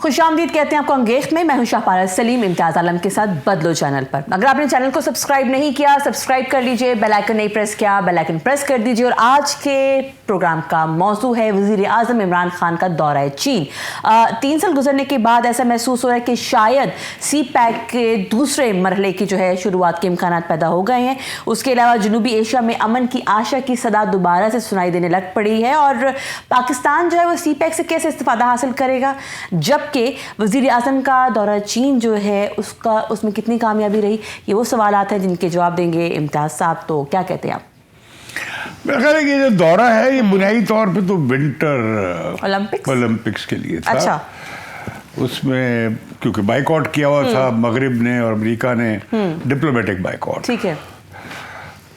خوش آمدید کہتے ہیں آپ کو انگیخت میں. میں ہوں شاہ پارس سلیم امتیاز عالم کے ساتھ بدلو چینل پر. اگر آپ نے چینل کو سبسکرائب نہیں کیا سبسکرائب کر لیجئے, بیل آئیکن نہیں پریس کیا بیل آئیکن پریس کر دیجئے. اور آج کے پروگرام کا موضوع ہے وزیر اعظم عمران خان کا دورہ چین. 3 سال گزرنے کے بعد ایسا محسوس ہو رہا ہے کہ شاید سی پیک کے دوسرے مرحلے کی جو ہے شروعات کے امکانات پیدا ہو گئے ہیں. اس کے علاوہ جنوبی ایشیا میں امن کی آشا کی صدا دوبارہ سے سنائی دینے لگ پڑی ہے. اور پاکستان جو ہے وہ سی پیک سے کیسے استفادہ حاصل کرے گا, جبکہ وزیر اعظم کا دورہ چین جو ہے اس میں کتنی کامیابی رہی, یہ وہ سوالات ہیں جن کے جواب دیں گے امتیاز صاحب. تو کیا کہتے ہیں آپ؟ میرا خیال ہے کہ یہ جو دورہ ہے یہ بنیادی طور پہ تو ونٹر اولمپکس کے لیے تھا. اچھا, اس میں کیونکہ بائیکاٹ کیا ہوا تھا مغرب نے اور امریکہ نے, ڈپلومیٹک بائیکاٹ. ٹھیک ہے.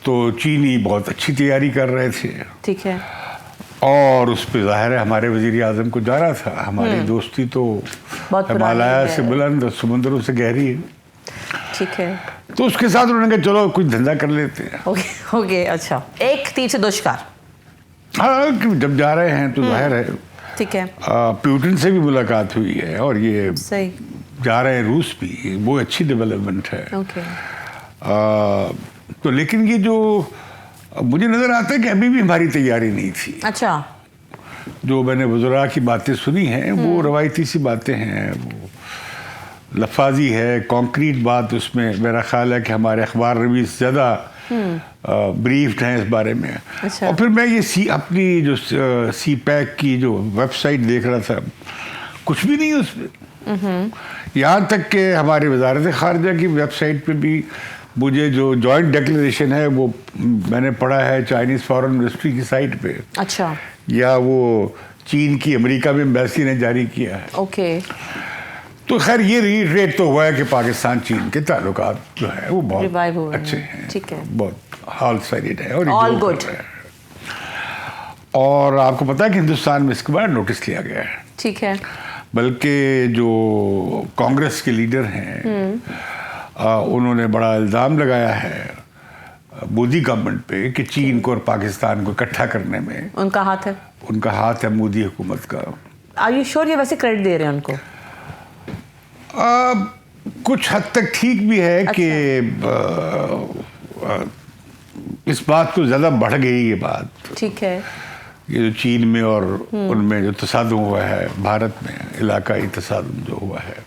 تو چینی بہت اچھی تیاری کر رہے تھے. ٹھیک ہے. اور اس پہ ظاہر ہے ہمارے وزیر اعظم کو جانا تھا. ہماری دوستی تو ہمالیہ سے بلند اور سمندروں سے گہری ہے. ٹھیک ہے. تو اس کے ساتھ انہوں نے کہا چلو کچھ دھندا کر لیتے ہیں. اوکے. اچھا, ایک تیر سے 2 شکار. ہاں, جب جا رہے ہیں تو ظاہر ہے. ٹھیک ہے. پیوٹن سے بھی ملاقات ہوئی ہے اور یہ صحیح جا رہے ہیں روس بھی, وہ اچھی ڈیولپمنٹ ہے. اوکے. تو لیکن یہ جو مجھے نظر آتا ہے کہ ابھی بھی ہماری تیاری نہیں تھی. اچھا. جو میں نے وزراء کی باتیں سنی ہیں وہ روایتی سی باتیں ہیں, وہ لفاظی ہے, کانکریٹ بات اس میں میرا خیال ہے کہ ہمارے اخبار رویز زیادہ بریفڈ ہیں اس بارے میں. اور پھر میں یہ اپنی جو سی پیک کی جو ویب سائٹ دیکھ رہا تھا, کچھ بھی نہیں اس میں. یہاں تک کہ ہماری وزارت خارجہ کی ویب سائٹ پہ بھی مجھے جو جوائنٹ ڈیکلریشن ہے وہ میں نے پڑھا ہے چائنیز فارن منسٹری کی سائٹ پہ. اچھا. یا وہ چین کی امریکہ میں ایمبیسی نے جاری کیا ہے. اوکے. تو خیر یہ ریٹ تو ہوا ہے کہ پاکستان چین کے تعلقات جو ہے وہ بہت اچھے ہیں. ٹھیک ہے. بہت ہال سائڈ ہے اور آل گڈ. اور آپ کو پتا ہے کہ ہندوستان میں اس کے بعد نوٹس لیا گیا ہے. ٹھیک ہے. بلکہ جو کانگریس کے لیڈر ہیں انہوں نے بڑا الزام لگایا ہے مودی گورنمنٹ پہ کہ چین کو اور پاکستان کو اکٹھا کرنے میں ان کا ہاتھ ہے. ان کا ہاتھ ہے مودی حکومت کا. آر یو شور یہ ویسے کریڈٹ دے رہے ہیں ان کو؟ کچھ حد تک ٹھیک بھی ہے کہ اس بات کو زیادہ بڑھ گئی یہ بات. ٹھیک ہے. یہ جو چین میں اور ان میں جو تصادم ہوا ہے, بھارت میں علاقائی تصادم جو ہوا ہے,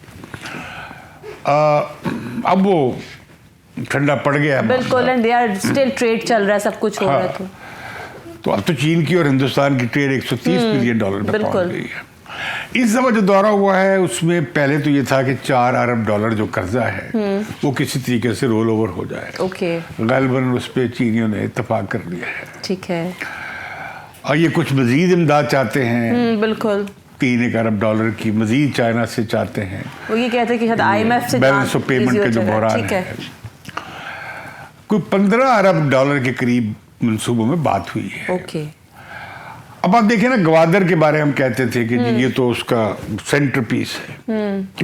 اب وہ ٹھنڈا پڑ گیا. بالکل. And they are still trade چل رہا ہے, سب کچھ ہو رہا ہے. تو اب تو چین کی اور ہندوستان کی ٹریڈ $130 بلین پہ پہنچ گئی ہے. اس دفعہ جو دورہ ہوا ہے اس میں پہلے تو یہ تھا کہ $4 ارب جو قرضہ ہے وہ کسی طریقے سے رول اوور ہو جائے. اوکے. غالباً اس پہ چینیوں نے اتفاق کر لیا ہے. ٹھیک ہے. اور یہ کچھ مزید امداد چاہتے ہیں. بالکل. $3 ارب کی مزید چائنا سے چاہتے ہیں. وہ یہ کہتے ہیں کہ شاید آئی ایم ایف سے بیلنس آف پیمنٹ کا جو بحران ہے, کوئی $15 ارب کے قریب منصوبوں میں بات ہوئی ہے. اوکے. اب آپ دیکھیں نا, گوادر کے بارے ہم کہتے تھے کہ یہ تو اس کا سینٹر پیس ہے.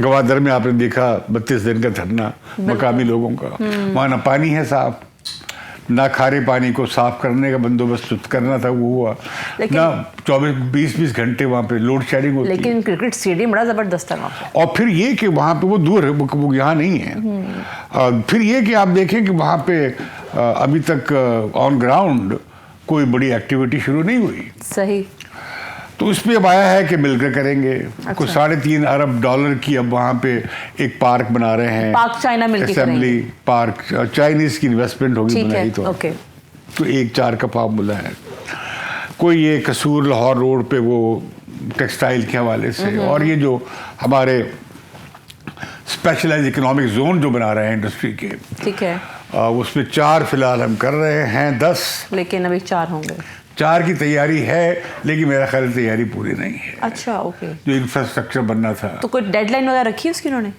گوادر میں آپ نے دیکھا 32 دن کا دھرنا مقامی لوگوں کا. وہاں نہ پانی ہے صاف, نہ کھارے پانی کو صاف کرنے کا بندوبست کرنا تھا وہ ہوا, نہ 24-20 گھنٹے وہاں پہ لوڈ شیڈنگ ہوتی ہے. لیکن کرکٹ اسٹیڈیم بڑا زبردست ہے وہاں پہ. اور پھر یہ کہ وہاں پہ وہ دور ہے, وہ یہاں نہیں ہے. پھر یہ کہ آپ دیکھیں کہ وہاں پہ ابھی تک آن گراؤنڈ کوئی بڑی ایکٹیویٹی شروع نہیں ہوئی. صحیح. تو اس پہ اب آیا ہے کہ مل کر کریں گے. کوئی $3.5 ارب کی اب وہاں پہ ایک پارک بنا رہے ہیں, پارک چائنا مل کے اسمبلی پارک, چائنیز کی انویسٹمنٹ ہوگی بنائی. تو 1-4 کا فارمولا ہے. کوئی یہ قصور لاہور روڈ پہ وہ ٹیکسٹائل کے حوالے سے, اور یہ جو ہمارے اسپیشلائز اکنامک زون جو بنا رہے ہیں انڈسٹری کے. ٹھیک ہے. اس میں 4 فی الحال ہم کر رہے ہیں, 10 لیکن ابھی 4 ہوں گے. 4 کی تیاری ہے لیکن میرا خیال تیاری پوری نہیں ہے. اچھا. اوکے. جو انفراسٹرکچر بننا تھا. تو کوئی ڈیڈ لائن وغیرہ رکھی اس کی انہوں نے؟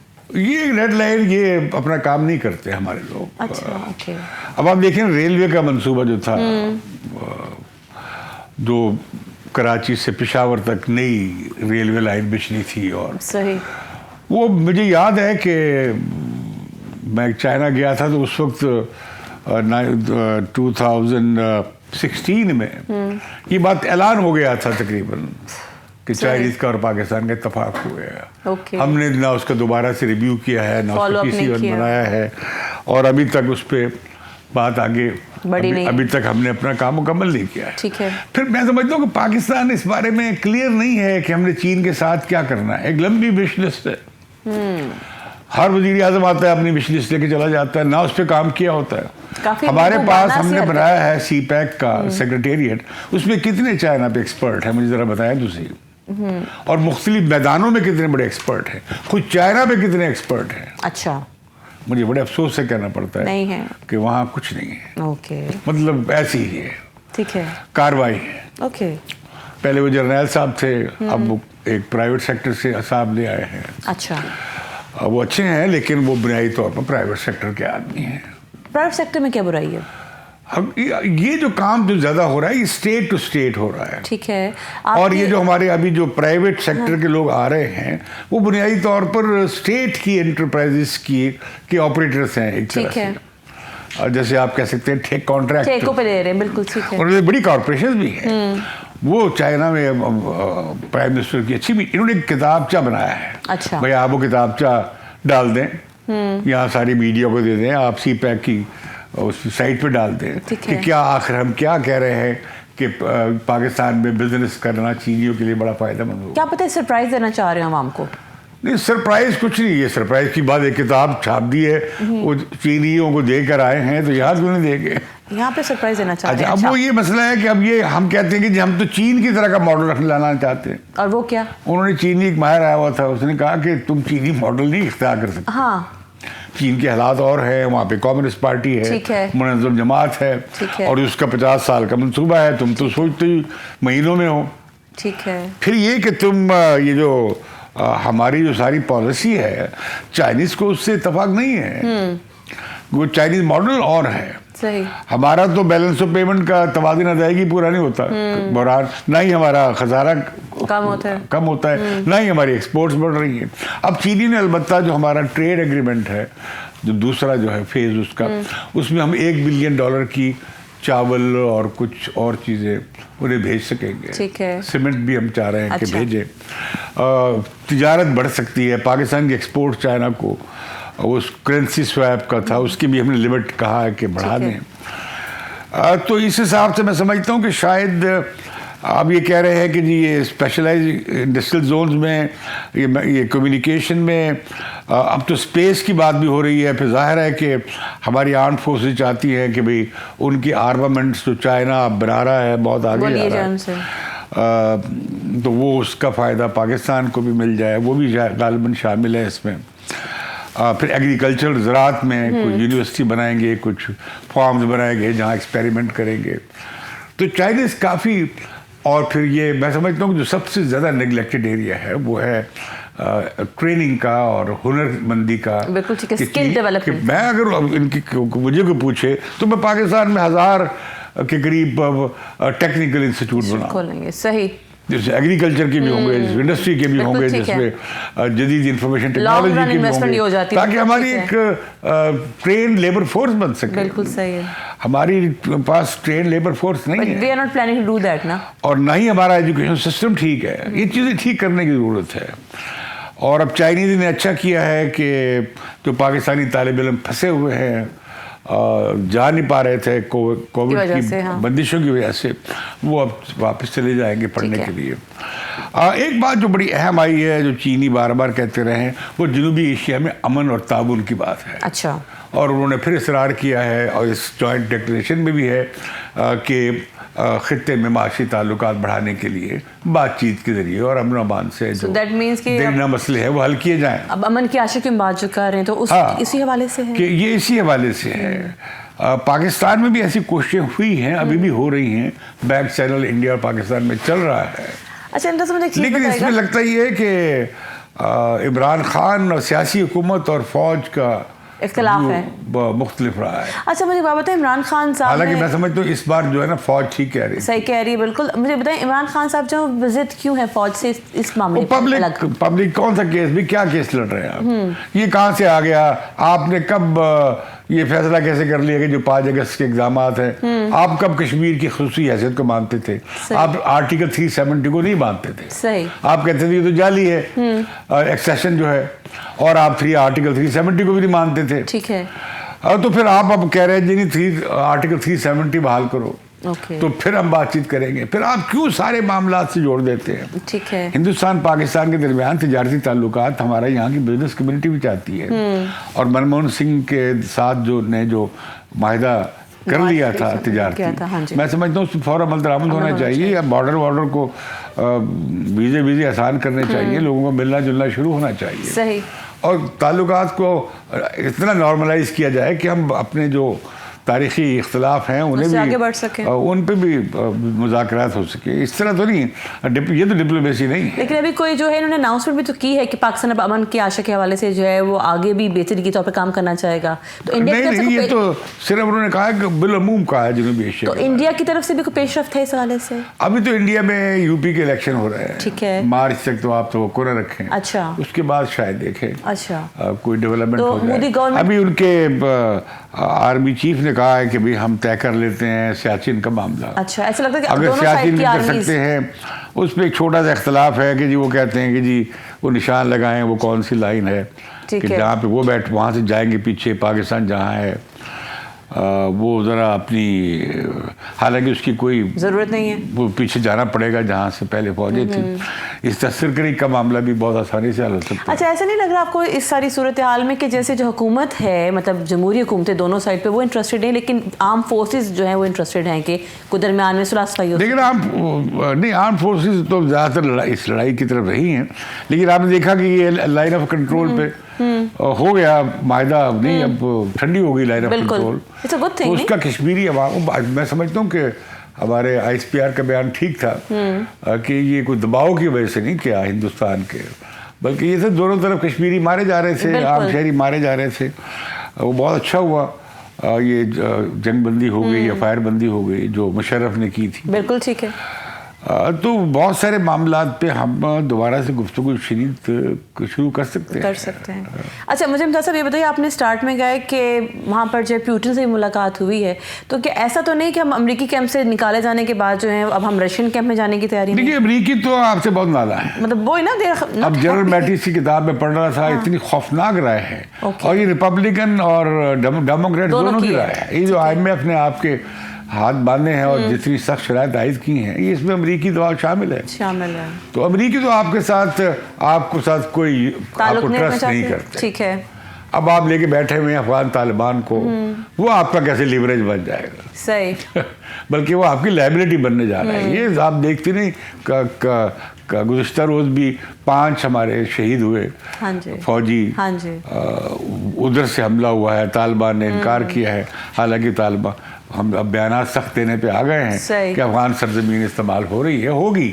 یہ ڈیڈ لائن یہ اپنا کام نہیں کرتے ہمارے لوگ. اچھا. اوکے. اب آپ دیکھیں ریلوے کا منصوبہ جو تھا, جو کراچی سے پشاور تک نئی ریلوے لائن بچھنی تھی, اور صحیح وہ مجھے یاد ہے کہ میں چائنا گیا تھا تو اس وقت 2016 میں یہ بات اعلان ہو گیا تھا تقریباً کہ چائنیز کا اور پاکستان کا اتفاق ہو گیا. اوکے. ہم نے نہ اس کا دوبارہ سے ریویو کیا ہے نہ اس کو کسی اور بنایا ہے, اور ابھی تک اس پہ بات آگے ابھی تک ہم نے اپنا کام مکمل نہیں کیا ہے. ٹھیک ہے. پھر میں سمجھتا ہوں کہ پاکستان اس بارے میں کلیئر نہیں ہے کہ ہم نے چین کے ساتھ کیا کرنا ہے. ایک لمبی وش لسٹ ہے, ہر وزیر اعظم آتا ہے اپنی وش لسٹ لے کے چلا جاتا ہے, نہ اس پہ کام کیا ہوتا ہے. ہمارے پاس ہم نے بنایا ہے سی پیک کا سیکریٹریٹ, اس میں کتنے چائنا پہ ایکسپرٹ ہیں مجھے ذرا بتائیں دوسری, اور مختلف میدانوں میں کتنے بڑے ایکسپرٹ ہیں, خود چائنا پہ کتنے ایکسپرٹ ہیں. اچھا. مجھے بڑے افسوس سے کہنا پڑتا ہے کہ وہاں کچھ نہیں ہے. اوکے. مطلب ایسی ہی ہے. ٹھیک ہے. کاروائی ہے. اوکے. پہلے وہ جرنیل صاحب تھے, اب وہ ایک پرائیویٹ سیکٹر سے صاحب لے آئے ہیں. اچھا. وہ اچھے ہیں لیکن وہ بنیادی طور پر پرائیویٹ سیکٹر کے آدمی ہیں. پرائیویٹ سیکٹر میں کیا برائی ہے؟ یہ جو کام جو زیادہ ہو رہا ہے یہ اسٹیٹ ٹو اسٹیٹ ہو رہا ہے. ٹھیک ہے. اور یہ جو ہمارے ابھی جو پرائیویٹ سیکٹر کے لوگ آ رہے ہیں وہ بنیادی طور پر اسٹیٹ کی انٹرپرائزز کی آپریٹرس ہیں ایک طرح سے, جیسے آپ کہہ سکتے ہیں ٹھیک کانٹریکٹ ٹھیکوں پہ لے رہے ہیں. بالکل ٹھیک ہے. اور بڑی کارپوریشن بھی ہیں. وہ چائنا میں پرائم منسٹر کی اچھی بھی انہوں نے ایک کتابچہ بنایا ہے. اچھا. بھائی آپ وہ کتابچہ ڈال دیں, یہاں ساری میڈیا کو دے دیں, آپ سی پیک کی اس سائٹ پہ ڈال دیں کہ کیا آخر ہم کیا کہہ رہے ہیں کہ پاکستان میں بزنس کرنا چینیوں کے لیے بڑا فائدہ مند ہوگا. کیا پتہ ہے سرپرائز دینا چاہ رہے ہیں عوام کو؟ نہیں, سرپرائز کچھ نہیں ہے. سرپرائز کی بات, ایک کتاب چھاپ دی ہے, وہ چینیوں کو دے کر آئے ہیں تو یہاں کیوں نہیں دے گئے؟ یہاں پہ سرپرائز دینا چاہ رہے ہیں. اب وہ یہ مسئلہ ہے کہ اب یہ ہم کہتے ہیں کہ ہم تو چین کی طرح کا ماڈل لانا چاہتے ہیں. اور وہ کیا؟ انہوں نے چینی ایک ماہر آیا ہوا تھا, اس نے کہا کہ تم چینی ماڈل نہیں اختیار کر سکتے. ہاں. چین کے حالات اور ہیں, وہاں پہ کمیونسٹ پارٹی ہے, منظم جماعت ہے, اور اس کا 50 سال کا منصوبہ ہے. تم تو سوچتے ہی مہینوں میں ہو. ٹھیک ہے. پھر یہ کہ تم یہ جو ہماری جو ساری پالیسی ہے چائنیز کو اس سے اتفاق نہیں ہے. وہ چائنیز ماڈل اور ہے. صحیح. ہمارا تو بیلنس آف پیمنٹ کا توازن ادائیگی پورا نہیں ہوتا, بحران, نہ ہی ہمارا خسارہ کم ہوتا ہے, نہ ہی ہماری ایکسپورٹس بڑھ رہی ہیں. اب چینی نے البتہ جو ہمارا ٹریڈ ایگریمنٹ ہے, جو دوسرا جو ہے فیز اس کا, اس میں ہم $1 بلین کی چاول اور کچھ اور چیزیں انہیں بھیج سکیں گے. ٹھیک ہے. سیمنٹ بھی ہم چاہ رہے ہیں کہ بھیجیں. تجارت بڑھ سکتی ہے. پاکستان کی ایکسپورٹ چائنا کو اس کرنسی سویپ کا تھا, اس کی بھی ہم نے لمٹ کہا ہے کہ بڑھا دیں. تو اس حساب سے میں سمجھتا ہوں کہ شاید آپ یہ کہہ رہے ہیں کہ جی یہ اسپیشلائز انڈسٹریل زونز میں یہ کمیونیکیشن میں اب تو اسپیس کی بات بھی ہو رہی ہے. پھر ظاہر ہے کہ ہماری آرمڈ فورسز چاہتی ہیں کہ بھئی ان کی آرمامنٹس جو چائنا اب بنا رہا ہے بہت آگے جا رہا ہے, تو وہ اس کا فائدہ پاکستان کو بھی مل جائے, وہ بھی غالباً شامل ہے اس میں. پھر ایگریکلچر زراعت میں کچھ یونیورسٹی بنائیں گے, کچھ فارمز بنائیں گے جہاں ایکسپیریمنٹ کریں گے. تو چائنیز کافی, اور پھر یہ میں سمجھتا ہوں کہ جو سب سے زیادہ نیگلیکٹڈ ایریا ہے وہ ہے ٹریننگ کا اور ہنر مندی کا. میں اگر ان کی مجھے کو پوچھے تو میں پاکستان میں 1000 کے قریب ٹیکنیکل انسٹیٹیوٹ بناؤں. صحیح. جیسے ایگریکلچر کے بھی ہوں گے, انڈسٹری کے بھی ہوں گے, جس میں جدید انفارمیشن ٹیکنالوجی کے بھی ہوں گے, تاکہ ہماری ایک ٹرین لیبر فورس بن سکے. بالکل صحیح ہے. ہماری پاس ٹرین لیبر فورس نہیں ہے, we are not planning to do that نا, اور نہ ہی ہمارا ایجوکیشن سسٹم ٹھیک ہے. یہ چیزیں ٹھیک کرنے کی ضرورت ہے. اور اب چائنیز نے اچھا کیا ہے کہ جو پاکستانی طالب علم پھنسے ہوئے ہیں, جا نہیں پا رہے تھے کووڈ کی بندشوں کی وجہ سے, وہ اب واپس چلے جائیں گے پڑھنے کے لیے. ایک بات جو بڑی اہم آئی ہے, جو چینی بار بار کہتے رہے ہیں, وہ جنوبی ایشیا میں امن اور تعاون کی بات ہے. اچھا. اور انہوں نے پھر اصرار کیا ہے, اور اس جوائنٹ ڈکلریشن میں بھی ہے کہ خطے میں معاشی تعلقات بڑھانے کے لیے بات چیت کے ذریعے اور امن و امان سے جو درمیانے مسئلے ہیں وہ حل کیے جائیں. اب امن کی عاشق کی بات جو کر رہے ہیں تو اسی حوالے سے ہے کہ یہ اسی حوالے سے ہے. پاکستان میں بھی ایسی کوششیں ہوئی ہیں, ابھی بھی ہو رہی ہیں, بیک چینل انڈیا اور پاکستان میں چل رہا ہے. اچھا, لیکن اس میں لگتا یہ ہے کہ عمران خان اور سیاسی حکومت اور فوج کا اختلاف ہے, مختلف رہا ہے. اچھا مجھے بات بتائیں, عمران خان صاحب, حالانکہ میں سمجھتا ہوں اس بار جو ہے نا فوج ٹھیک کہہ رہی ہے, صحیح کہہ رہی ہے. بالکل. مجھے بتائیں عمران خان صاحب جو وزٹ کیوں ہے فوج سے اس معاملے میں؟ پبلک کون سا کیس بھی, کیا کیس لڑ رہے ہیں آپ, یہ کہاں سے آ گیا, آپ نے کب یہ فیصلہ کیسے کر لیا کہ جو 5 اگست کے اقدامات ہیں، آپ کب کشمیر کی خصوصی حیثیت کو مانتے تھے؟ آپ آرٹیکل 370 کو نہیں مانتے تھے، صحیح، آپ کہتے تھے یہ تو جعلی ہے ایکسیشن جو ہے، اور آپ آرٹیکل 370 کو بھی نہیں مانتے تھے. ٹھیک ہے. تو پھر آپ اب کہہ رہے ہیں جی آرٹیکل 370 بحال کرو، تو پھر ہم بات چیت کریں گے. پھر آپ کیوں سارے معاملات سے جوڑ دیتے ہیں؟ ٹھیک ہے. ہندوستان پاکستان کے درمیان تجارتی تعلقات، ہمارا یہاں کی بزنس کمیونٹی بھی چاہتی ہے، اور منموہن سنگھ کے ساتھ جو معاہدہ کر لیا تھا تجارتی، میں سمجھتا ہوں اس پر فوراً عمل درآمد ہونا چاہیے، یا بارڈر کو ویزے آسان کرنے چاہیے، لوگوں کو ملنا جلنا شروع ہونا چاہیے. صحیح. اور تعلقات کو اتنا نارملائز کیا جائے کہ ہم اپنے جو تاریخی اختلاف ہیں انہیں بھی آگے بڑھ سکیں، ان پہ بھی مذاکرات ہو سکے. اس طرح تو نہیں، یہ تو ڈپلومیسی نہیں ہے. لیکن ابھی کوئی جو ہے انہوں نے اناؤنسمنٹ بھی تو کی ہے کہ پاکستان اب امن کے آشا کے حوالے سے جو ہے وہ آگے بھی بہتری کے طور پہ کام کرنا چاہے گا. تو انڈیا نہیں، یہ تو صرف انہوں نے کہا کہ بالعموم کہا ہے جنوبی ایشیا. تو انڈیا کی طرف سے بھی کوئی پیش رفت ہے اس حوالے سے؟ ابھی تو انڈیا میں یو پی کے الیکشن ہو رہے ہیں. ٹھیک ہے. مارچ تک تو آپ توقع نہ رکھیں. اچھا. اس کے بعد شاید دیکھیں کوئی ڈیولپمنٹ ہو جائے. ابھی ان کے آرمی چیف نے کہا ہے کہ بھائی ہم طے کر لیتے ہیں سیاچن کا معاملہ. اچھا، ایسا لگتا ہے کہ اگر سیاچن کر سکتے ہیں، اس پہ ایک چھوٹا سا اختلاف ہے کہ جی وہ کہتے ہیں کہ جی وہ نشان لگائیں کہ وہ کون سی لائن ہے کہ جہاں پہ وہ وہاں سے جائیں گے پیچھے پاکستان جہاں ہے وہ ذرا اپنی، حالانکہ اس کی کوئی ضرورت نہیں ہے، وہ پیچھے جانا پڑے گا جہاں سے پہلے فوجیں تھیں. اس تسکری کا معاملہ بھی بہت آسانی سے حل ہو سکتا ہے. اچھا، ایسا نہیں لگ رہا آپ کو اس ساری صورتحال میں کہ جیسے جو حکومت ہے، مطلب جمہوری حکومتیں دونوں سائڈ پہ وہ انٹرسٹڈ ہیں، لیکن آرم فورسز جو ہیں وہ انٹرسٹڈ ہیں کہ کوئی درمیان میں صلح صفائی ہو؟ لیکن آرم فورسز تو زیادہ تر اس لڑائی کی طرف رہی ہیں، لیکن آپ نے دیکھا کہ یہ لائن آف کنٹرول پہ ہو گیا معاہدہ، نہیں اب ٹھنڈی ہو گئی لائن آف کنٹرول. تو اس کا کشمیری عوام، میں سمجھتا ہوں کہ ہمارے آئی ایس پی آر کا بیان ٹھیک تھا کہ یہ کوئی دباؤ کی وجہ سے نہیں کیا ہندوستان کے، بلکہ یہ سب دونوں طرف کشمیری مارے جا رہے تھے، عام شہری مارے جا رہے تھے. وہ بہت اچھا ہوا یہ جنگ بندی ہو گئی یا فائر بندی ہو گئی جو مشرف نے کی تھی. بالکل ٹھیک ہے. تو بہت سارے معاملات پہ ہم دوبارہ سے گفتگو شروع کر سکتے ہیں. اچھا، مجھے امتیاز صاحب یہ بتائیے، آپ نے اسٹارٹ میں گئے کہ وہاں پر جو پیوٹن سے ملاقات ہوئی ہے، تو کیا ایسا تو نہیں کہ ہم امریکی کیمپ سے نکالے جانے کے بعد جو ہے اب ہم رشین کیمپ میں جانے کی تیاری میں؟ دیکھیے، امریکی تو آپ سے بہت نالا ہے، مطلب وہی نا. اب جنرل میٹس کی کتاب میں پڑھ رہا تھا، اتنی خوفناک رائے ہے، اور یہ ریپبلکن اور ڈیموکریٹ دونوں کی رائے ہے. یہ جو آئی ایم ایف نے آپ کے ہاتھ باندھے ہیں اور جتنی سخت شرائط عائد کی ہیں، یہ اس میں امریکی دباؤ شامل ہے. تو امریکی تو آپ کے ساتھ کوئی آپ کو ٹرسٹ نہیں کرتے. ٹھیک ہے. اب آپ لے کے بیٹھے ہوئے ہیں افغان طالبان کو، وہ آپ کا کیسے لیوریج بن جائے گا؟ صحیح. بلکہ وہ آپ کی لائبلٹی بننے جا رہا ہے. یہ آپ دیکھتے نہیں، گزشتہ روز بھی 5 ہمارے شہید ہوئے فوجی، ادھر سے حملہ ہوا ہے، طالبان نے انکار کیا ہے، حالانکہ طالبان ہم اب بیانات سخت دینے پہ آ گئے ہیں کہ افغان سرزمین استعمال ہو رہی ہے، ہوگی.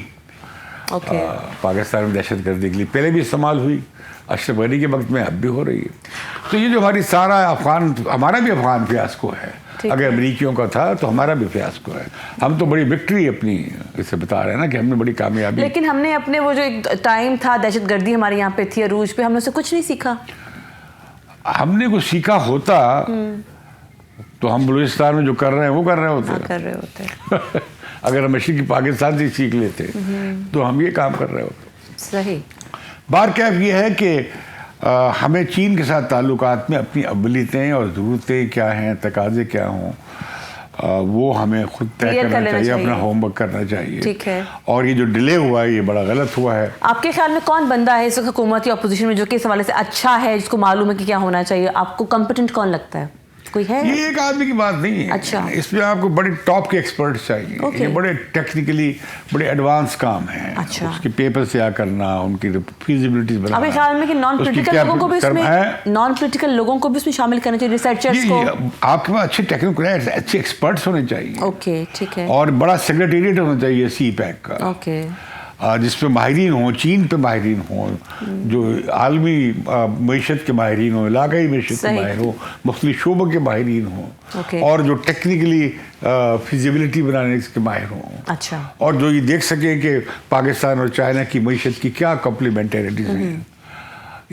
پاکستان میں دہشت گردی کے لیے پہلے بھی استعمال ہوئی، اشرف غنی کے وقت میں اب بھی ہو رہی ہے. تو یہ جو ہماری ہمارا بھی افغان فیاسکو ہے. اگر امریکیوں کا تھا تو ہمارا بھی فیاسکو ہے. ہم تو بڑی وکٹری اپنی اسے بتا رہے ہیں نا کہ ہم نے بڑی کامیابی. لیکن ہم نے اپنے وہ جو ایک ٹائم تھا دہشت گردی ہمارے یہاں پہ تھی عروج پہ، ہم نے اسے کچھ نہیں سیکھا. ہم نے کچھ سیکھا ہوتا تو ہم بلوچستان میں جو کر رہے ہیں وہ کر رہے ہوتے. اگر ہم مشرقی پاکستان سے سیکھ لیتے تو ہم یہ کام کر رہے ہوتے. صحیح. بہرکیف یہ ہے کہ ہمیں چین کے ساتھ تعلقات میں اپنی اولویتیں اور ضرورتیں کیا ہیں، تقاضے کیا ہوں، وہ ہمیں خود طے کرنا چاہیے، اپنا ہوم ورک کرنا چاہیے. ٹھیک ہے. اور یہ جو ڈیلے ہوا ہے یہ بڑا غلط ہوا ہے. آپ کے خیال میں کون بندہ ہے اس وقت حکومت یا اپوزیشن میں جو کہ اس حوالے سے اچھا ہے، جس کو معلوم ہے کہ کیا ہونا چاہیے؟ آپ کو کمپیٹنٹ کون لگتا ہے؟ کوئی ہے؟ یہ ایک آدمی کی بات نہیں ہے. اچھا. اس میں آپ کو بڑے ٹاپ کے ایکسپرٹس چاہیے. یہ بڑے ٹیکنیکلی بڑے ایڈوانس کام ہیں. اس کے پیپر سے کرنا، ان کی فیزیبلٹیز بنانا. آپ کے خیال میں کہ نان پولیٹیکل لوگوں کو بھی اس میں شامل کرنا چاہیے، ریسرچرز کو؟ آپ کے پاس اچھے ٹیکنوکریٹس، اچھے ایکسپرٹس ہونے چاہیے. اوکے، ٹھیک ہے. اور بڑا سیکریٹریٹ ہونا چاہیے سی پیک کا. اوکے. جس پہ ماہرین ہوں، چین پہ ماہرین ہوں، جو عالمی معیشت کے ماہرین ہوں، علاقائی معیشت کے ماہر ہوں، مختلف شعبوں کے ماہرین ہوں، اور جو ٹیکنیکلی فیزیبلٹی بنانے کے ماہر ہوں. اچھا. اور جو یہ دیکھ سکیں کہ پاکستان اور چائنا کی معیشت کی کیا کمپلیمنٹریٹیز ہیں.